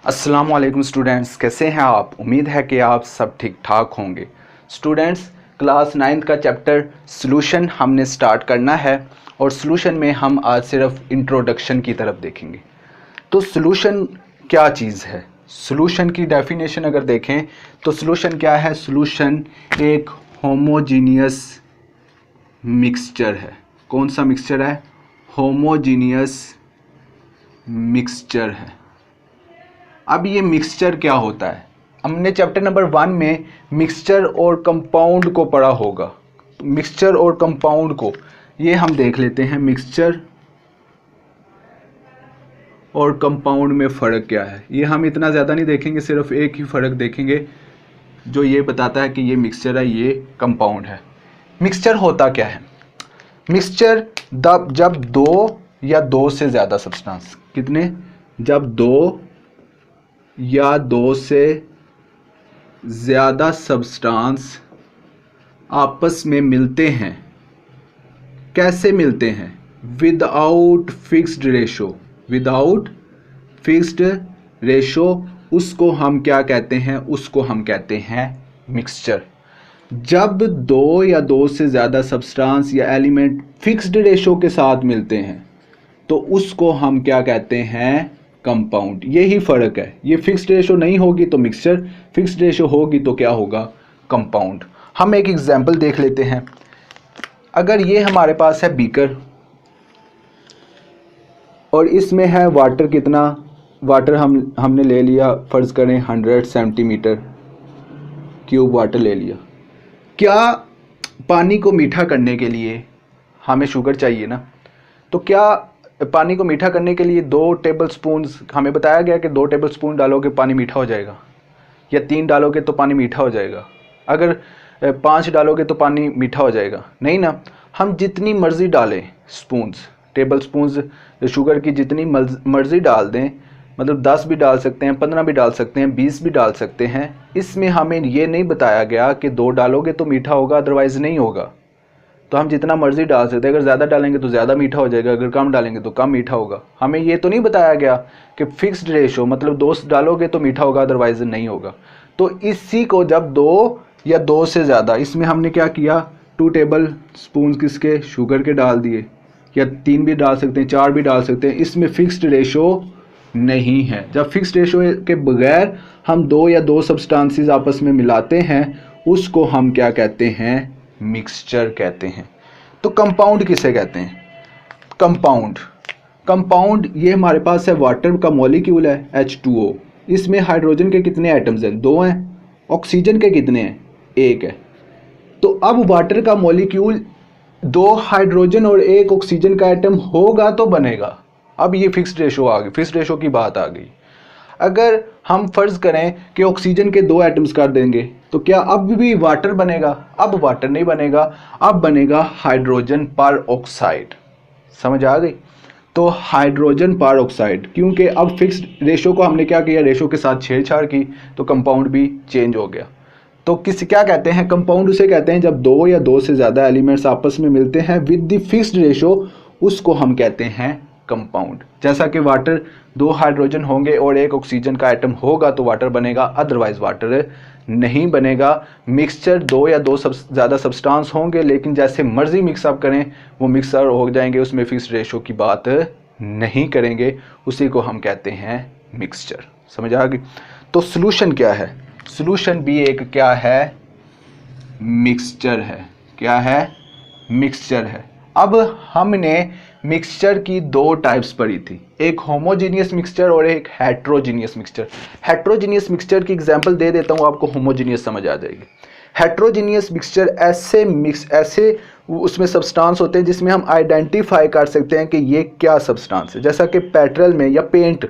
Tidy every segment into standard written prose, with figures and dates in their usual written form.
अस्सलाम वालेकुम स्टूडेंट्स, कैसे हैं आप। उम्मीद है कि आप सब ठीक ठाक होंगे। स्टूडेंट्स, क्लास 9th का चैप्टर सॉल्यूशन हमने स्टार्ट करना है और सॉल्यूशन में हम आज सिर्फ इंट्रोडक्शन की तरफ देखेंगे। तो सॉल्यूशन क्या चीज़ है। सॉल्यूशन की डेफिनेशन अगर देखें तो सॉल्यूशन क्या है। सॉल्यूशन एक होमोजीनियस मिक्सचर है। कौन सा मिक्सचर है? होमोजीनियस मिक्सचर है। अब ये मिक्सचर क्या होता है? हमने चैप्टर नंबर 1 में मिक्सचर और कंपाउंड को पढ़ा होगा। मिक्सचर और कंपाउंड को ये हम देख लेते हैं। मिक्सचर और कंपाउंड में फ़र्क क्या है, ये हम इतना ज़्यादा नहीं देखेंगे, सिर्फ एक ही फ़र्क देखेंगे जो ये बताता है कि ये मिक्सचर है, ये कंपाउंड है। मिक्सचर होता क्या है? मिक्सचर जब दो या दो से ज़्यादा सब्सटेंस, कितने? जब दो या दो से ज़्यादा सब्सटेंस आपस में मिलते हैं। कैसे मिलते हैं? Without fixed ratio. Without fixed ratio उसको हम क्या कहते हैं? उसको हम कहते हैं मिक्सचर। जब दो या दो से ज़्यादा सब्सटेंस या एलिमेंट फिक्स्ड रेशो के साथ मिलते हैं तो उसको हम क्या कहते हैं? कंपाउंड। यही फ़र्क है। ये फिक्स्ड रेशो नहीं होगी तो मिक्सचर, फिक्स्ड रेशो होगी तो क्या होगा? कंपाउंड। हम एक एग्जांपल देख लेते हैं। अगर ये हमारे पास है बीकर और इसमें है वाटर, कितना वाटर हमने ले लिया, फ़र्ज़ करें 100 सेंटीमीटर क्यूब वाटर ले लिया। क्या पानी को मीठा करने के लिए हमें शुगर चाहिए ना? तो क्या पानी को मीठा करने के लिए 2 टेबल स्पून, हमें बताया गया कि 2 टेबल स्पून डालोगे पानी मीठा हो जाएगा, या 3 डालोगे तो पानी मीठा हो जाएगा, अगर 5 डालोगे तो पानी मीठा हो जाएगा? नहीं ना। हम जितनी मर्ज़ी डालें स्पून्स, टेबल स्पून्स शुगर की जितनी मर्ज़ी डाल दें, मतलब 10 भी डाल सकते हैं, 15 भी डाल सकते हैं, 20 भी डाल सकते हैं। इसमें हमें ये नहीं बताया गया कि 2 डालोगे तो मीठा होगा, अदरवाइज़ नहीं होगा। तो हम जितना मर्ज़ी डाल सकते हैं। अगर ज़्यादा डालेंगे तो ज़्यादा मीठा हो जाएगा, अगर कम डालेंगे तो कम मीठा होगा। हमें ये तो नहीं बताया गया कि फ़िक्स्ड रेशो, मतलब 2 डालोगे तो मीठा होगा, अदरवाइज़ नहीं होगा। तो इसी को जब 2 या 2 से ज़्यादा, इसमें हमने क्या किया? 2 टेबल स्पून किसके? शुगर के डाल दिए, या 3 भी डाल सकते हैं, 4 भी डाल सकते हैं। इसमें फ़िक्स्ड रेशो नहीं है। जब फिक्स्ड रेशो के बगैर हम 2 या 2 सब्सटेंसेस आपस में मिलाते हैं उसको हम क्या कहते हैं? मिक्सचर कहते हैं। तो कंपाउंड किसे कहते हैं? कंपाउंड ये हमारे पास है, वाटर का मॉलिक्यूल है H2O। इसमें हाइड्रोजन के कितने एटम्स हैं? 2 हैं। ऑक्सीजन के कितने हैं? 1 है। तो अब वाटर का मॉलिक्यूल 2 हाइड्रोजन और 1 ऑक्सीजन का एटम होगा तो बनेगा। अब ये फिक्स्ड रेशो आ गई, फिक्स्ड रेशो की बात आ गई। अगर हम फ़र्ज़ करें कि ऑक्सीजन के 2 एटम्स कर देंगे तो क्या अब भी वाटर बनेगा? अब वाटर नहीं बनेगा, अब बनेगा हाइड्रोजन पर ऑक्साइड। समझ आ गई? तो हाइड्रोजन पर ऑक्साइड, क्योंकि अब फिक्स्ड रेशो को हमने क्या किया? रेशो के साथ छेड़छाड़ की, तो कंपाउंड भी चेंज हो गया। तो क्या कहते हैं? कंपाउंड उसे कहते हैं जब 2 या 2 से ज़्यादा एलिमेंट्स आपस में मिलते हैं विद द फिक्स्ड रेशो, उसको हम कहते हैं कंपाउंड। जैसा कि वाटर 2 हाइड्रोजन होंगे और 1 ऑक्सीजन का एटम होगा तो वाटर बनेगा, अदरवाइज वाटर नहीं बनेगा। मिक्सचर 2 या 2 ज़्यादा सब्सटेंस होंगे, लेकिन जैसे मर्जी मिक्सअप करें वो मिक्सर हो जाएंगे, उसमें फिक्स्ड रेशो की बात नहीं करेंगे, उसी को हम कहते हैं मिक्सचर। समझ आ गई? तो सॉल्यूशन क्या है? सॉल्यूशन भी एक क्या है? मिक्सचर है। क्या है? मिक्सचर है। अब हमने मिक्सचर की 2 टाइप्स पढ़ी थी, एक होमोजीनियस मिक्सचर और एक हेट्रोजीनियस मिक्सचर। हेट्रोजीनियस मिक्सचर की एग्जांपल दे देता हूँ, आपको होमोजीनियस समझ आ जाएगी। हेट्रोजीनियस मिक्सचर ऐसे उसमें सब्सटेंस होते हैं जिसमें हम आइडेंटिफाई कर सकते हैं कि ये क्या सब्सटेंस है। जैसा कि पेट्रोल में, या पेंट,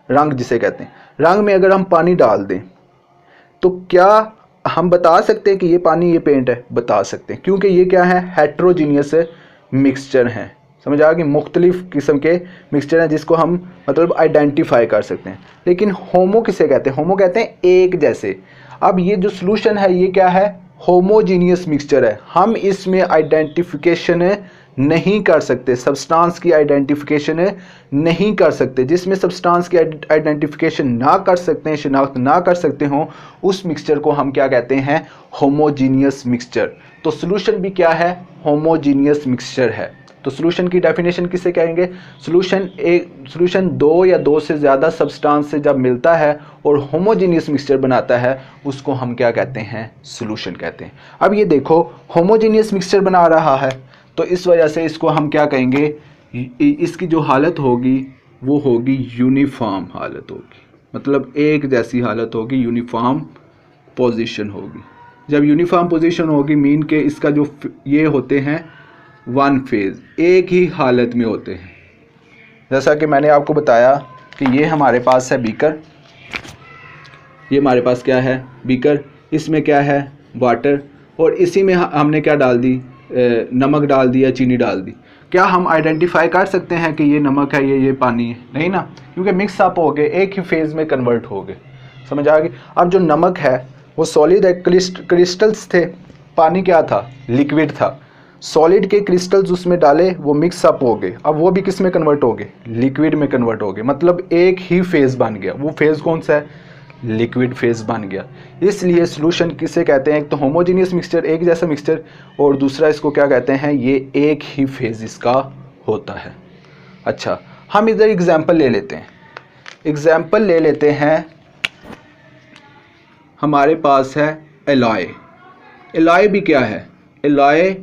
रंग जिसे कहते हैं, रंग में अगर हम पानी डाल दें तो क्या हम बता सकते हैं कि ये पानी, ये पेंट है? बता सकते हैं, क्योंकि ये क्या है? हेट्रोजीनियस मिक्सचर हैं। समझ आ गई? मुख्तलिफ किस्म के मिक्सचर हैं जिसको हम मतलब आइडेंटिफाई कर सकते हैं। लेकिन होमो किसे कहते हैं? होमो कहते हैं एक जैसे। अब ये जो सॉल्यूशन है ये क्या है? होमोजीनियस मिक्सचर है। हम इसमें आइडेंटिफिकेशन नहीं कर सकते, सब्सटेंस की आइडेंटिफिकेशन नहीं कर सकते। जिसमें सब्सटेंस की आइडेंटिफिकेशन ना कर सकते हैं, शिनाख्त ना कर सकते हों, उस मिक्सचर को हम क्या कहते हैं? Homogeneous mixture. तो सॉल्यूशन भी क्या है? होमोजीनियस मिक्सचर है। तो सॉल्यूशन की डेफिनेशन किसे कहेंगे? सॉल्यूशन दो या दो से ज़्यादा सब्सटेंस से जब मिलता है और होमोजीनियस मिक्सचर बनाता है, उसको हम क्या कहते हैं? सॉल्यूशन कहते हैं। अब ये देखो, होमोजीनियस मिक्सचर बना रहा है, तो इस वजह से इसको हम क्या कहेंगे? इसकी जो हालत होगी वो होगी यूनिफॉर्म हालत होगी, मतलब एक जैसी हालत होगी, यूनिफॉर्म पोजीशन होगी। जब यूनिफॉर्म पोजीशन होगी मीन के इसका जो ये होते हैं वन फेज, एक ही हालत में होते हैं। जैसा कि मैंने आपको बताया कि ये हमारे पास है बीकर, ये हमारे पास क्या है? बीकर। इसमें क्या है? वाटर। और इसी में हमने क्या डाल दी? नमक डाल दी या चीनी डाल दी। क्या हम आइडेंटिफाई कर सकते हैं कि ये नमक है, ये पानी है? नहीं ना, क्योंकि मिक्स अप हो गए, एक ही फेज़ में कन्वर्ट हो गए। समझ आ गई? अब जो नमक है वो सॉलिड है, क्रिस्टल्स थे, पानी क्या था? लिक्विड था। सॉलिड के क्रिस्टल्स उसमें डाले, वो मिक्स अप हो गए, अब वो भी किस में कन्वर्ट हो गए? लिक्विड में कन्वर्ट हो गए, मतलब एक ही फेज़ बन गया। वो फेज़ कौन सा है? लिक्विड फेज़ बन गया। इसलिए सॉल्यूशन किसे कहते हैं? एक तो होमोजीनियस मिक्सचर, एक जैसा मिक्सचर, और दूसरा इसको क्या कहते हैं? ये एक ही फेज़ इसका होता है। अच्छा, हम इधर एग्जाम्पल ले लेते हैं। एग्जाम्पल ले लेते हैं, हमारे पास है एलॉय। एलॉय भी क्या है? एलॉय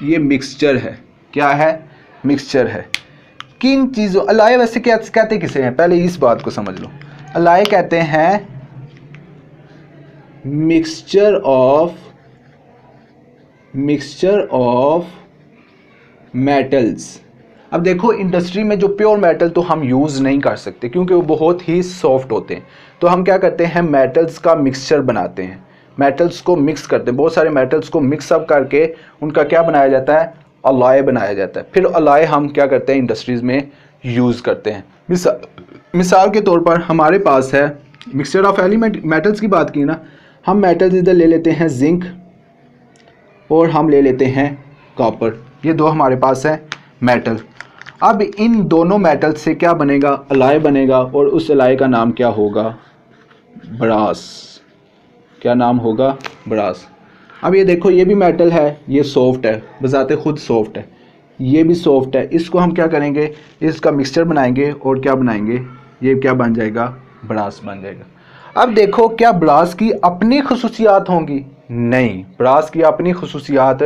ये मिक्सचर है। क्या है? मिक्सचर है। किन चीज़ों, एलॉय वैसे क्या कहते किसे हैं? पहले इस बात को समझ लो। एलॉय कहते हैं मिक्सचर ऑफ मेटल्स। अब देखो, इंडस्ट्री में जो प्योर मेटल तो हम यूज़ नहीं कर सकते क्योंकि वो बहुत ही सॉफ्ट होते हैं। तो हम क्या करते हैं? मेटल्स का मिक्सचर बनाते हैं, मेटल्स को मिक्स करते हैं, बहुत सारे मेटल्स को मिक्सअप करके उनका क्या बनाया जाता है? अलॉय बनाया जाता है। फिर अलॉय हम क्या करते हैं? इंडस्ट्रीज़ में यूज़ करते हैं। मिसाल के तौर पर हमारे पास है मिक्सचर ऑफ एलिमेंट, मेटल्स की बात की ना, हम मेटल्स इधर ले लेते हैं जिंक और हम ले लेते हैं कॉपर। ये दो हमारे पास है मेटल। अब इन दोनों मेटल से क्या बनेगा? अलॉय बनेगा, और उस अलॉय का नाम क्या होगा? ब्रास। क्या नाम होगा? ब्रास। अब ये देखो, ये भी मेटल है, ये सॉफ्ट है, बजाते खुद सॉफ्ट है, ये भी सॉफ्ट है। इसको हम क्या करेंगे? इसका मिक्सचर बनाएंगे और क्या बनाएंगे? ये क्या बन जाएगा? ब्रास बन जाएगा। अब देखो, क्या ब्रास की अपनी खुसूसियात होंगी? नहीं, ब्रास की अपनी खुसूसियात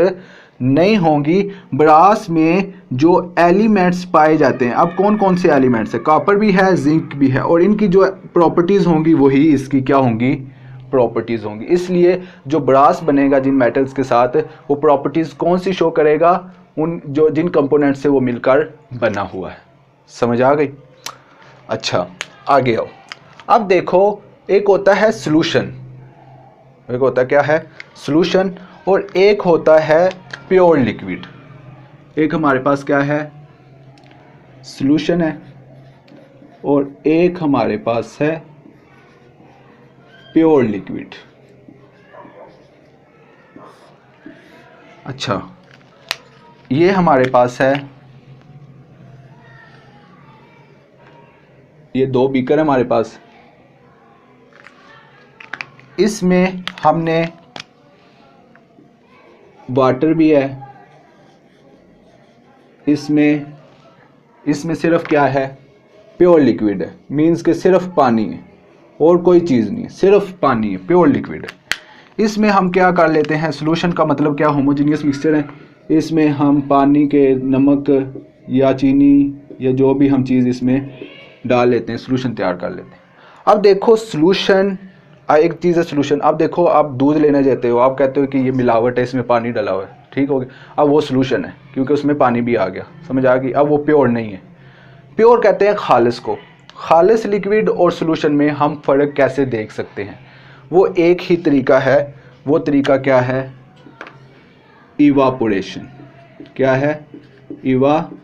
नहीं होंगी। ब्रास में जो एलिमेंट्स पाए जाते हैं, अब कौन कौन से एलिमेंट्स है? कॉपर भी है, जिंक भी है, और इनकी जो प्रॉपर्टीज़ होंगी वही इसकी क्या होंगी? प्रॉपर्टीज़ होंगी। इसलिए जो ब्रास बनेगा जिन मेटल्स के साथ, वो प्रॉपर्टीज़ कौन सी शो करेगा? उन जिन कंपोनेंट से वो मिलकर बना हुआ है। समझ आ गई? अच्छा, आगे आओ। अब देखो, एक होता है सॉल्यूशन, एक होता क्या है? सॉल्यूशन, और एक होता है प्योर लिक्विड। एक हमारे पास क्या है? सॉल्यूशन है, और एक हमारे पास है प्योर लिक्विड। अच्छा, ये हमारे पास है, ये दो बीकर है हमारे पास, इसमें हमने वाटर भी है, इसमें सिर्फ क्या है? प्योर लिक्विड है, मींस के सिर्फ पानी है और कोई चीज़ नहीं है, सिर्फ पानी है, प्योर लिक्विड है। इसमें हम क्या कर लेते हैं? सॉल्यूशन का मतलब क्या? होमोजीनियस मिक्सचर है। इसमें हम पानी के, नमक या चीनी या जो भी हम चीज़ इसमें डाल लेते हैं, सॉल्यूशन तैयार कर लेते हैं। अब देखो, सॉल्यूशन एक चीज़ है सॉल्यूशन। अब देखो, आप दूध लेने जाते हो, आप कहते हो कि ये मिलावट है, इसमें पानी डाला हुआ है, ठीक हो गया। अब वो सॉल्यूशन है क्योंकि उसमें पानी भी आ गया। समझ आ गई? अब वो प्योर नहीं है। प्योर कहते हैं खालिस को। खालिस लिक्विड और सॉल्यूशन में हम फ़र्क कैसे देख सकते हैं? वो एक ही तरीका है। वो तरीका क्या है? इवापोरेशन। क्या है? इवापोरेशन।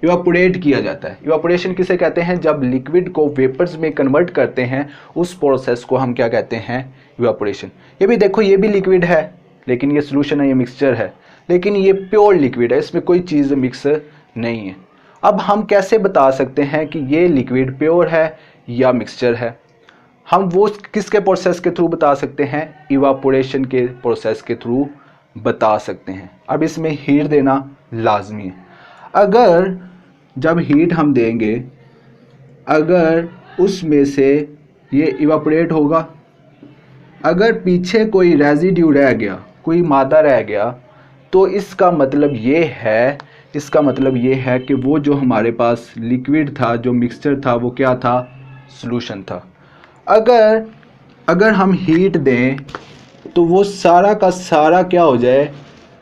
इवापोरेट किया जाता है। इवापोरेशन किसे कहते हैं? जब लिक्विड को वेपर्स में कन्वर्ट करते हैं, उस प्रोसेस को हम क्या कहते हैं? इवापोरेशन। ये भी देखो, ये भी लिक्विड है लेकिन ये सॉल्यूशन है, ये मिक्सचर है। लेकिन ये प्योर लिक्विड है, इसमें कोई चीज़ मिक्स नहीं है। अब हम कैसे बता सकते हैं कि ये लिक्विड प्योर है या मिक्सचर है? हम वो किसके प्रोसेस के थ्रू बता सकते हैं? इवापोरेशन के प्रोसेस के थ्रू बता सकते हैं। अब इसमें हीट देना लाजमी है। अगर जब हीट हम देंगे, अगर उसमें से ये इवापोरेट होगा, अगर पीछे कोई रेजिड्यू रह गया, कोई मादा रह गया, तो इसका मतलब ये है कि वो जो हमारे पास लिक्विड था, जो मिक्सचर था, वो क्या था? सॉल्यूशन था। अगर हम हीट दें तो वो सारा का सारा क्या हो जाए?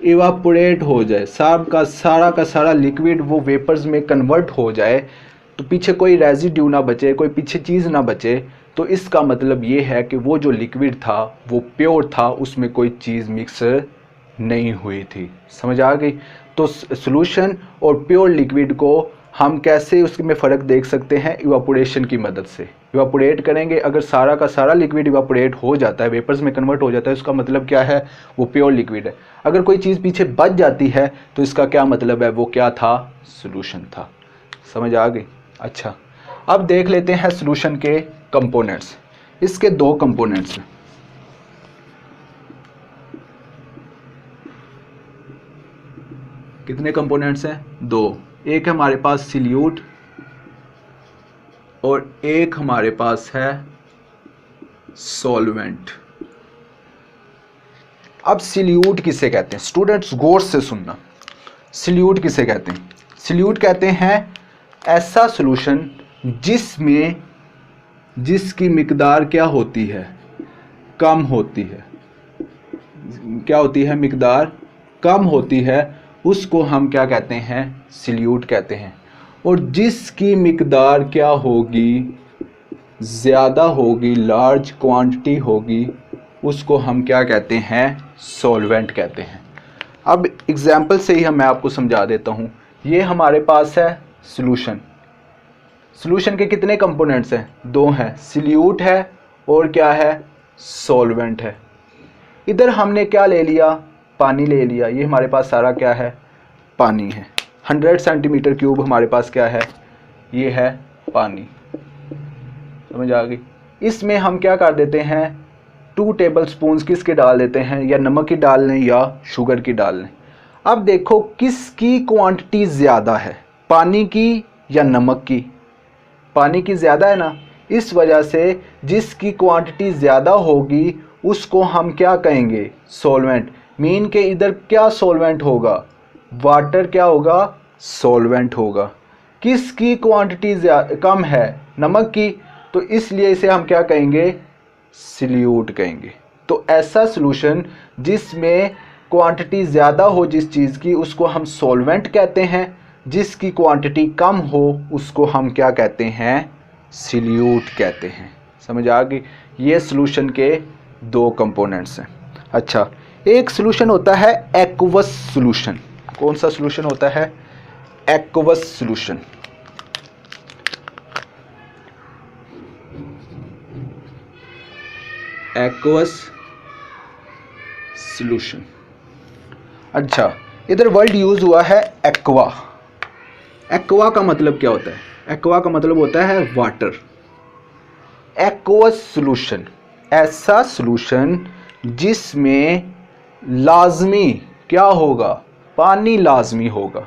इवापोरेट हो जाए, सारा का सारा लिक्विड वो वेपर्स में कन्वर्ट हो जाए, तो पीछे कोई रेजिड्यू ना बचे, कोई पीछे चीज़ ना बचे, तो इसका मतलब ये है कि वो जो लिक्विड था वो प्योर था, उसमें कोई चीज़ मिक्स नहीं हुई थी। समझ आ गई? तो सॉल्यूशन और प्योर लिक्विड को हम कैसे उसमें फ़र्क देख सकते हैं? इवापोरेशन की मदद से। इवापोरेट करेंगे, अगर सारा का सारा लिक्विड इवापोरेट हो जाता है, वेपर्स में कन्वर्ट हो जाता है, उसका मतलब क्या है? वो प्योर लिक्विड है। अगर कोई चीज़ पीछे बच जाती है तो इसका क्या मतलब है? वो क्या था? सॉल्यूशन था। समझ आ गई? अच्छा, अब देख लेते हैं सॉल्यूशन के कंपोनेंट्स। इसके दो कंपोनेंट्स हैं। कितने कंपोनेंट्स हैं? दो। एक है हमारे पास सिल्यूट और एक हमारे पास है सॉल्वेंट। अब सिल्यूट किसे कहते हैं? स्टूडेंट्स गौर से सुनना। सिल्यूट किसे कहते हैं? सिल्यूट कहते हैं ऐसा सॉल्यूशन जिसकी मिकदार क्या होती है? कम होती है। क्या होती है? मिकदार कम होती है, उसको हम क्या कहते हैं? सिल्यूट कहते हैं। और जिसकी मिकदार क्या होगी? ज़्यादा होगी, लार्ज क्वांटिटी होगी, उसको हम क्या कहते हैं? सॉल्वेंट कहते हैं। अब एग्जाम्पल से ही मैं आपको समझा देता हूँ। ये हमारे पास है सॉल्यूशन। सॉल्यूशन के कितने कंपोनेंट्स हैं? दो हैं, सिल्यूट है और क्या है? सॉल्वेंट है। इधर हमने क्या ले लिया? पानी ले लिया। ये हमारे पास सारा क्या है? पानी है। 100 सेंटीमीटर क्यूब हमारे पास क्या है? ये है पानी। समझ आ गई? इसमें हम क्या कर देते हैं? 2 टेबल स्पून किसके डाल देते हैं? या नमक की डाल लें या शुगर की डाल लें। अब देखो किसकी क्वांटिटी ज़्यादा है, पानी की या नमक की? पानी की ज़्यादा है ना, इस वजह से जिसकी क्वांटिटी ज़्यादा होगी उसको हम क्या कहेंगे? सॉल्वेंट। मीन के इधर क्या सॉल्वेंट होगा? वाटर क्या होगा? सॉल्वेंट होगा। किसकी क्वांटिटी कम है? नमक की, तो इसलिए इसे हम क्या कहेंगे? सिल्यूट कहेंगे। तो ऐसा सॉल्यूशन जिसमें क्वांटिटी ज़्यादा हो जिस चीज़ की, उसको हम सॉल्वेंट कहते हैं। जिसकी क्वांटिटी कम हो उसको हम क्या कहते हैं? सिल्यूट कहते हैं। समझ आ गई? ये सॉल्यूशन के दो कंपोनेंट्स हैं। अच्छा, एक सॉल्यूशन होता है एक्वस सॉल्यूशन। कौन सा सॉल्यूशन होता है? Aqueous solution. Aqueous solution. अच्छा, इधर वर्ड यूज हुआ है एक्वा। एक्वा का मतलब क्या होता है? एक्वा का मतलब होता है वाटर। एक्वस सॉल्यूशन, ऐसा सॉल्यूशन जिसमें लाजमी क्या होगा? पानी लाजमी होगा।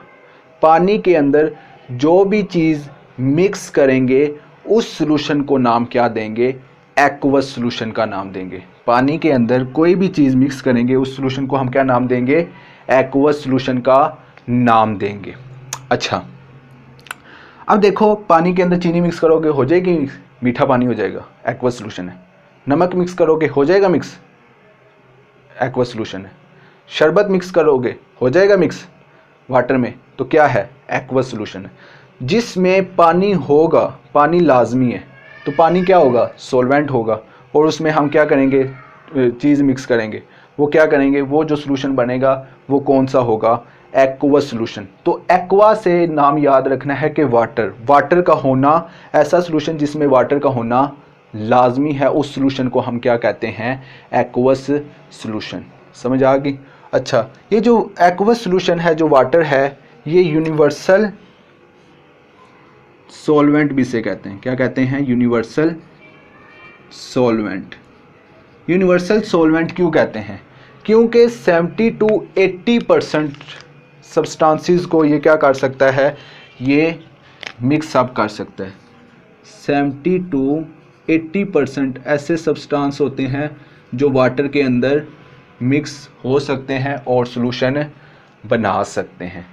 पानी के अंदर जो भी चीज़ मिक्स करेंगे उस सॉल्यूशन को नाम क्या देंगे? एक्वस सॉल्यूशन का नाम देंगे। पानी के अंदर कोई भी चीज़ मिक्स करेंगे उस सॉल्यूशन को हम क्या नाम देंगे? एक्वस सॉल्यूशन का नाम देंगे। अच्छा, अब देखो पानी के अंदर चीनी मिक्स करोगे हो जाएगी मीठा पानी हो जाएगा, एक्वस सॉल्यूशन है। नमक मिक्स करोगे हो जाएगा मिक्स, एक्वस सॉल्यूशन है। शरबत मिक्स करोगे हो जाएगा मिक्स वाटर में, तो क्या है? एक्वस सॉल्यूशन है। जिसमें पानी होगा, पानी लाजमी है, तो पानी क्या होगा? सॉल्वेंट होगा। और उसमें हम क्या करेंगे? चीज़ मिक्स करेंगे। वो क्या करेंगे? वो जो सॉल्यूशन बनेगा वो कौन सा होगा? Aqueous solution. तो एक्वा से नाम याद रखना है कि वाटर का होना, ऐसा सॉल्यूशन जिसमें वाटर का होना लाजमी है, उस सॉल्यूशन को हम क्या कहते हैं? Aqueous solution. समझ आ गई? अच्छा, ये जो एक्वस सॉल्यूशन है, जो वाटर है, ये यूनिवर्सल सॉल्वेंट भी इसे कहते हैं। क्या कहते हैं? Universal solvent. यूनिवर्सल सॉल्वेंट क्यों कहते हैं? क्योंकि 70 to 80% सब्सटेंसेस को ये क्या कर सकता है, ये मिक्स अप कर सकता है। 70 to 80% ऐसे सब्सटेंस होते हैं जो वाटर के अंदर मिक्स हो सकते हैं और सॉल्यूशन बना सकते हैं।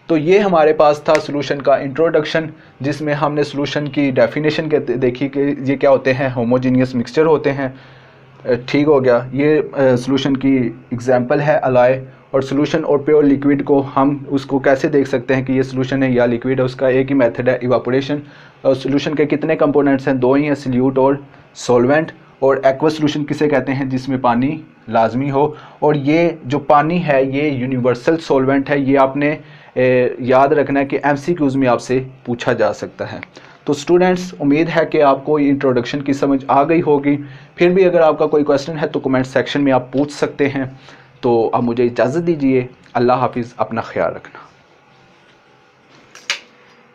तो ये हमारे पास था सॉल्यूशन का इंट्रोडक्शन, जिसमें हमने सॉल्यूशन की डेफिनेशन देखी कि ये क्या होते हैं, होमोजीनियस मिक्सचर होते हैं। ठीक हो गया। ये सॉल्यूशन की एग्जांपल है अलाय। और सॉल्यूशन और प्योर लिक्विड को हम उसको कैसे देख सकते हैं कि ये सॉल्यूशन है या लिक्विड है, उसका एक ही मेथड है, इवापोरेशन। और सॉल्यूशन के कितने कंपोनेंट्स हैं? दो ही हैं, सॉल्यूट और सॉल्वेंट। और एक्वस सॉल्यूशन किसे कहते हैं? जिसमें पानी लाजमी हो। और ये जो पानी है ये यूनिवर्सल सॉल्वेंट है। ये आपने याद रखना है कि एमसीक्यूज़ में आपसे पूछा जा सकता है। तो स्टूडेंट्स, उम्मीद है कि आपको ये इंट्रोडक्शन की समझ आ गई होगी। फिर भी अगर आपका कोई क्वेश्चन है तो कमेंट सेक्शन में आप पूछ सकते हैं। तो अब मुझे इजाज़त दीजिए। अल्लाह हाफिज़, अपना ख्याल रखना।